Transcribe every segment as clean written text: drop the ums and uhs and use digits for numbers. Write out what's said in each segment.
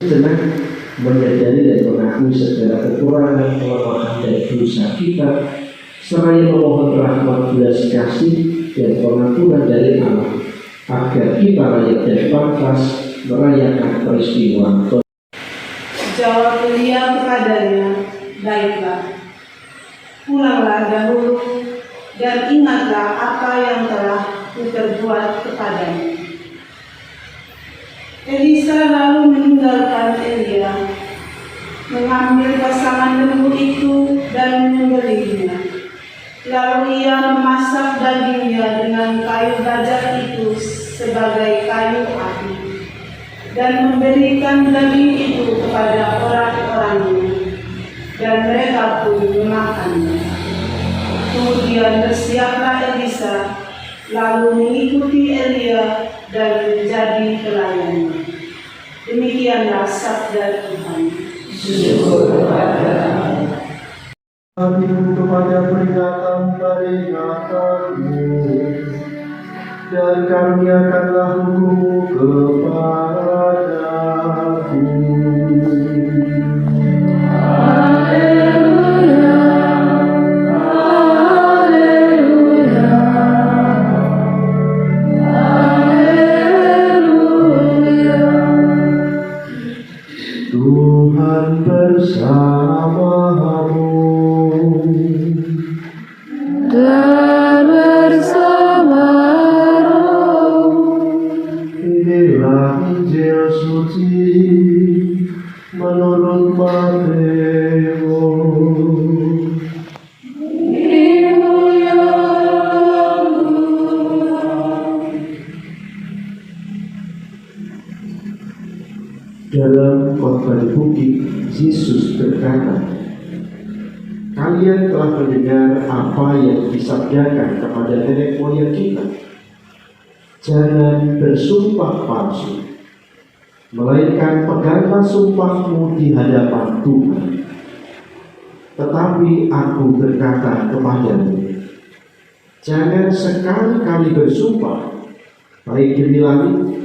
Senang menyadari dan mengakui segala kekurangan, kelemahan dan dosa kita, seraya memohon rahmat belas kasih dan pengampunan dari Allah, agar kita layak dan pantas merayakan peristiwa. Jawab Elia kepadanya, baiklah, pulanglah dahulu dan ingatlah apa yang telah kuperbuat kepadamu. Elisa lalu meninggalkan Elia, mengambil pasangan lembu itu dan menyembelihnya. Lalu ia memasak dagingnya dengan kayu bajak itu sebagai kayu api, dan memberikan daging itu kepada orang-orangnya, dan mereka pun memakannya. Kemudian bersiaplah Elisa, lalu mengikuti Elia dan menjadi pelayannya. Demikianlah sabda Tuhan. Syukur kepada kepada peringatan-peringatanmu, dan karuniakanlah hukum-Mu kepadaku. Haleluya, haleluya, haleluya. Tuhan bersamamu dan bersama rohmu. Inilah Injil suci menurut Matius. Dalam khotbah di bukit, Yesus berkata, kalian telah mendengar apa yang disabdakan kepada nenek moyang kita. Jangan bersumpah palsu, melainkan peganglah sumpahmu di hadapan Tuhan. Tetapi aku berkata kepadamu, jangan sekali-kali bersumpah, baik demi langit,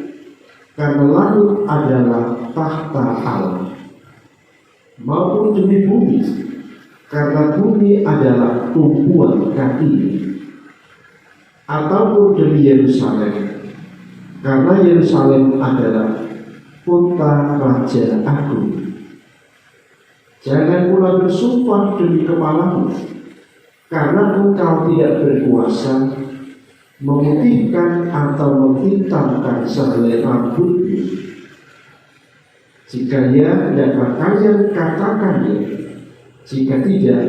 karena langit adalah tahta Allah, maupun demi bumi, karena bumi adalah tumpuan kakinya, ataupun demi Yerusalem, karena Yerusalem adalah kota Raja Agung. Jangan pula bersumpah demi kepalamu, karena engkau tidak berkuasa memutihkan atau menghitamkan sehelai rambutmu. Jika ya, hendaklah kalian katakannya; jika tidak,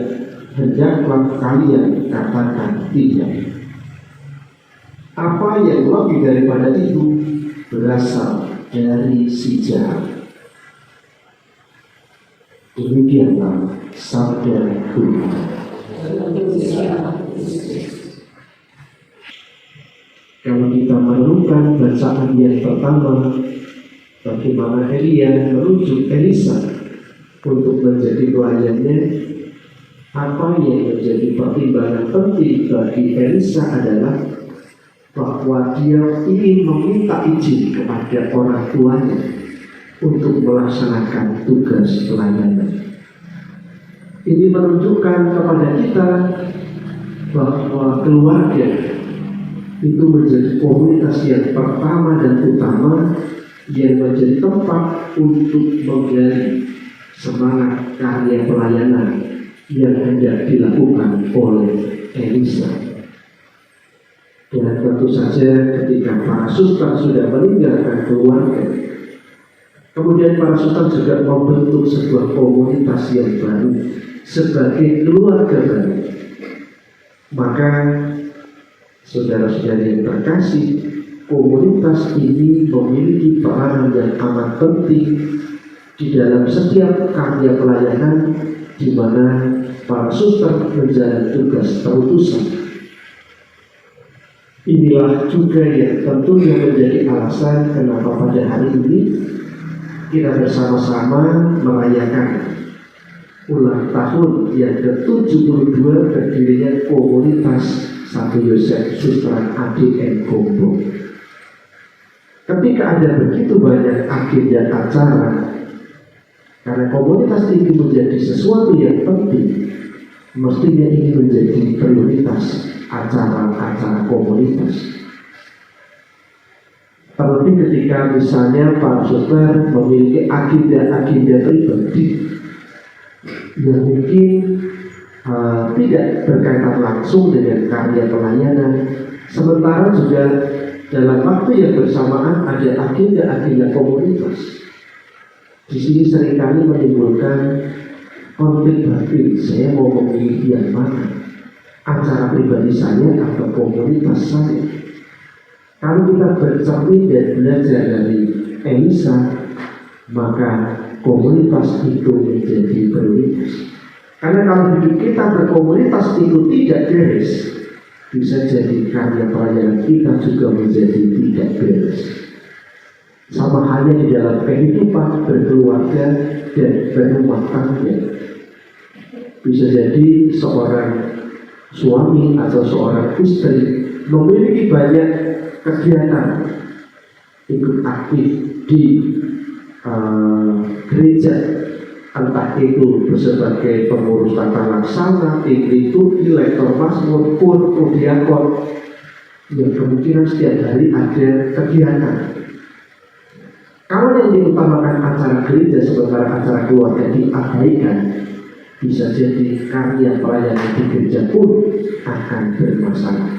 hendaklah kalian katakan tidak. Apa yang lebih daripada itu berasal dari si jahat. Demikianlah sabda Tuhan. Kalau kita merenungkan bacaan yang pertama, bagaimana Elia merujuk Elisa untuk menjadi pelayannya, apa yang menjadi pertimbangan penting bagi Elisa adalah bahwa dia ingin meminta izin kepada orang tuanya untuk melaksanakan tugas pelayanan. Ini menunjukkan kepada kita bahwa keluarga itu menjadi komunitas yang pertama dan utama yang menjadi tempat untuk menggali semangat karya pelayanan yang hendak dilakukan oleh Elisa. Dan tentu saja ketika para sultan sudah meninggalkan keluarga, kemudian para sultan juga membentuk sebuah komunitas yang baru sebagai keluarga baru. Maka saudara-saudara yang terkasih, komunitas ini memiliki peranan yang amat penting di dalam setiap karya pelayanan di mana para sultan menjalani tugas perutusan. Inilah juga yang tentunya menjadi alasan kenapa pada hari ini kita bersama-sama merayakan ulang tahun yang ke-72 berdirinya komunitas Santo Yosef Susteran ADN Gombong. Ketika ada begitu banyak agenda acara Karena komunitas ini menjadi sesuatu yang penting, mestinya ini menjadi prioritas acara-acara komunitas. Terlebih ketika misalnya para saudara memiliki agenda-agenda pribadi yang mungkin tidak berkaitan langsung dengan karya pelayanan, sementara juga dalam waktu yang bersamaan ada agenda-agenda komunitas. Di sini seringkali menimbulkan konflik batin. Saya mau memilih yang mana, acara pribadi saya atau komunitas saya? Kalau kita bercermin dan belajar dari Elisa, maka komunitas itu menjadi prioritas. Karena kalau hidup kita berkomunitas itu tidak beres, bisa jadi karya pelayanan kita juga menjadi tidak beres. Sama halnya di dalam kehidupan berkeluarga dan berumah tangga. Bisa jadi seorang suami atau seorang istri memiliki banyak kegiatan, ikut aktif di gereja, entah itu sebagai pengurus tata laksana, liturgi, lektor mazmur, diakon, yang kemungkinan setiap hari ada kegiatan. Kalau yang diutamakan acara gereja sementara acara keluarga diabaikan, bisa jadi karya pelayanan di gereja pun akan bermasalah.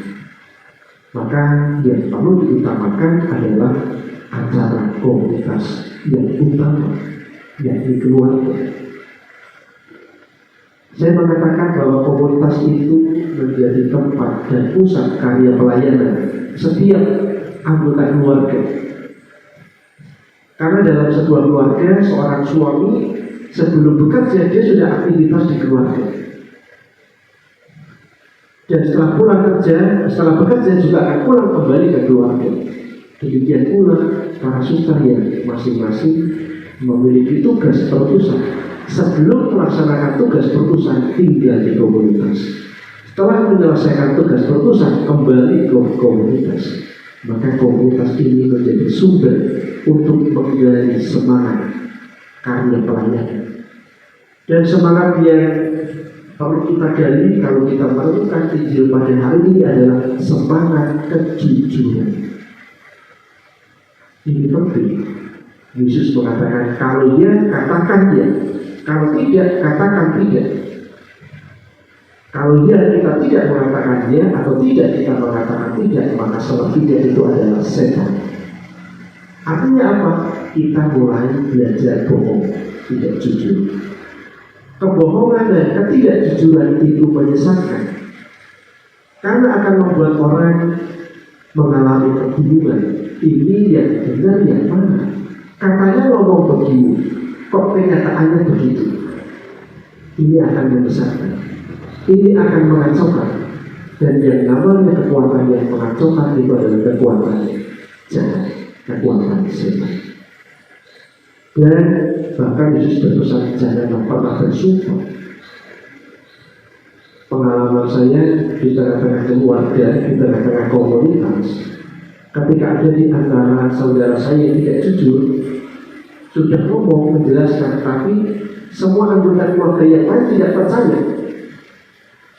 Maka yang perlu diutamakan adalah acara komunitas yang utama, yakni keluarga. Saya mengatakan bahwa komunitas itu menjadi tempat dan pusat karya pelayanan setiap anggota keluarga. Karena dalam sebuah keluarga, seorang suami sebelum bekerja dia sudah aktivitas di keluarga. Dan setelah bekerja juga akan pulang kembali ke keluarga. Demikian pula para suster yang masing-masing memiliki tugas perutusan. Sebelum melaksanakan tugas perutusan tinggal di komunitas. Setelah menyelesaikan tugas perutusan kembali ke komunitas. Maka komunitas ini menjadi sumber untuk menggali semangat karya pelayanan. Dan semangat yang perlu kita gali kalau kita merenungkan Injil pada hari ini adalah semangat kejujuran. Ini penting. Yesus mengatakan kalau ya katakan ya, kalau tidak katakan tidak. Kalau ya kita tidak mengatakan ya atau tidak kita mengatakan tidak, maka salah tidak itu adalah setan. Artinya apa? Kita mulai belajar bohong, tidak jujur. Kebohongan dan ketidakjujuran itu menyesatkan, karena akan membuat orang mengalami kebingungan. Ini yang benar yang mana? Katanya ngomong begini, kok kenyataannya begitu? Ini akan menyesatkan. Ini akan mengacaukan. Dan yang namanya kekuatan yang mengacaukan itu adalah kekuatan jahat, kekuatan setan. Dan bahkan Yesus berpesan jangan pernah bersumpah. Pengalaman saya di tengah-tengah keluarga, di tengah-tengah komunitas, ketika ada di antara saudara saya yang tidak jujur, sudah ngomong menjelaskan, tapi semua anggota keluarga yang lain tidak percaya.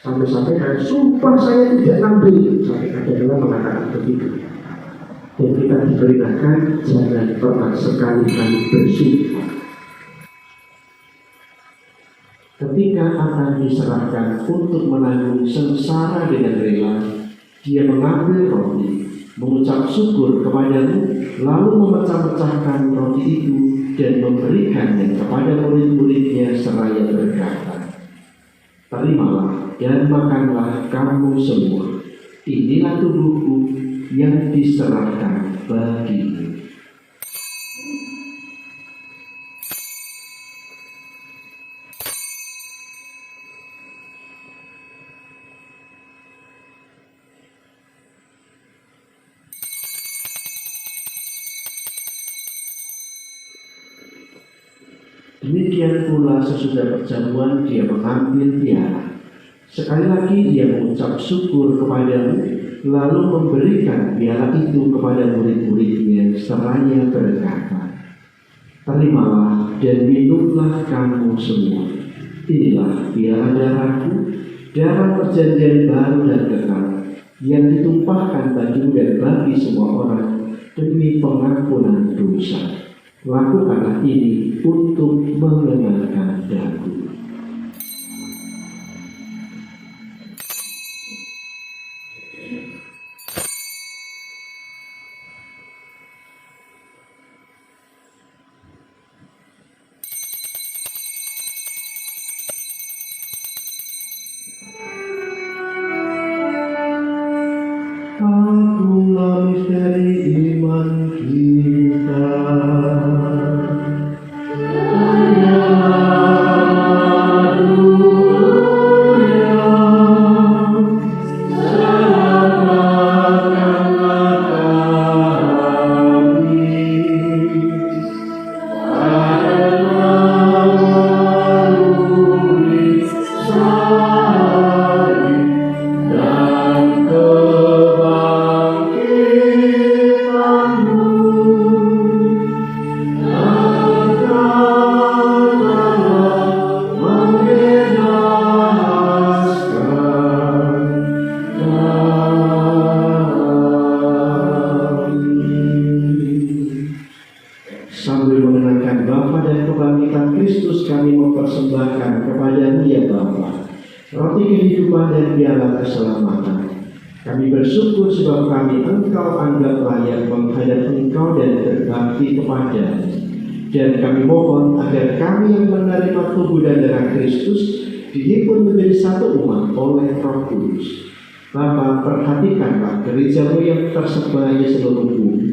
Sampai-sampai kan sumpah saya tidak ngambil, sampai kadang-kadang mengatakan begitu. Dan kita diberikan jangan pernah sekali-kali bersumpah. Ketika akan diserahkan untuk menanggung sengsara dengan rela, dia mengambil roti, mengucap syukur kepadamu, lalu memecah-mecahkan roti itu dan memberikannya kepada murid-muridnya seraya berkata, terimalah dan makanlah kamu semua. Inilah tubuhku yang diserahkan bagimu. Demikian pula sesudah perjamuan dia mengambil piala. Sekali lagi dia mengucap syukur kepadamu, lalu memberikan piala itu kepada murid-muridnya seraya berkata, Terimalah dan minumlah kamu semua. Inilah piala darahku, darah perjanjian baru dan kekal, yang ditumpahkan bagimu dan bagi semua orang demi pengampunan dosa. Lakukanlah ini untuk mengenalkan daku. Akulah misteri iman kita. Sambil mengenangkan Bapa dan kebangkitan Kristus, kami mempersembahkan kepada-Mu ya Bapa, roti kehidupan dan piala keselamatan. Kami bersyukur sebab kami Engkau anggap layak menghadap Engkau dan berbakti kepada-Mu. Dan kami mohon agar kami yang menerima tubuh dan darah Kristus dihimpun menjadi satu umat oleh Roh Kudus. Bapa, perhatikanlah gereja-Mu yang tersebar di seluruh bumi.